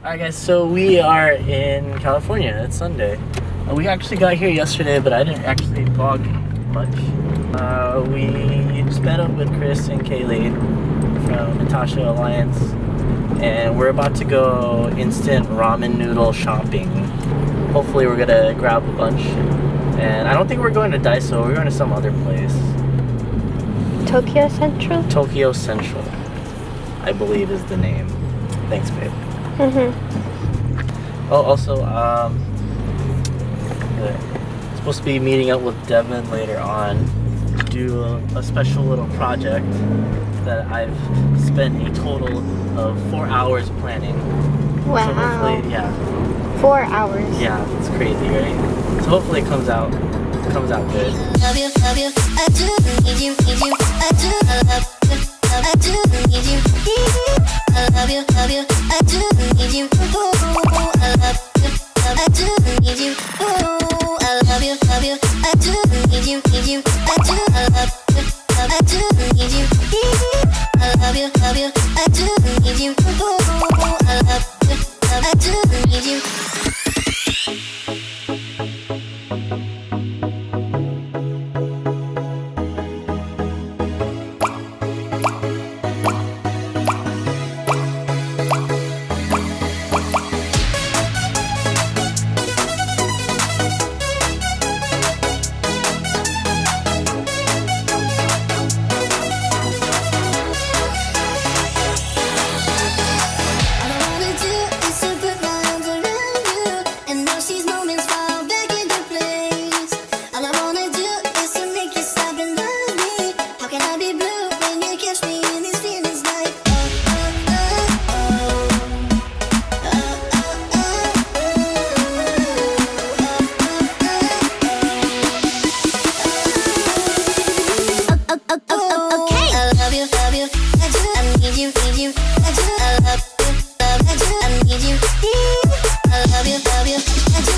Alright guys, so we are in California. It's Sunday. We actually got here yesterday, but I didn't actually vlog much. We just met up with Chris and Kaylee from Natasha Alliance, and we're about to go instant ramen noodle shopping. Hopefully we're gonna grab a bunch. And I don't think we're going to Daiso, we're going to some other place. Tokyo Central? Tokyo Central, I believe is the name. Thanks, babe. Oh, also, supposed to be meeting up with Devyn later on to do a special little project that I've spent a total of 4 hours planning. Wow. So hopefully, yeah. 4 hours. Yeah, it's crazy, right? So hopefully it comes out good. Love you, I do need you, I do love you, I do need you, I love you, I do need you, ooh, I love you, I do need you, ooh, I love you, I do need you, I do love you, I do need you, I love you, I do need you, ooh, I love you, I do need you. I do, I love you, I do, I need you, I love you, I do.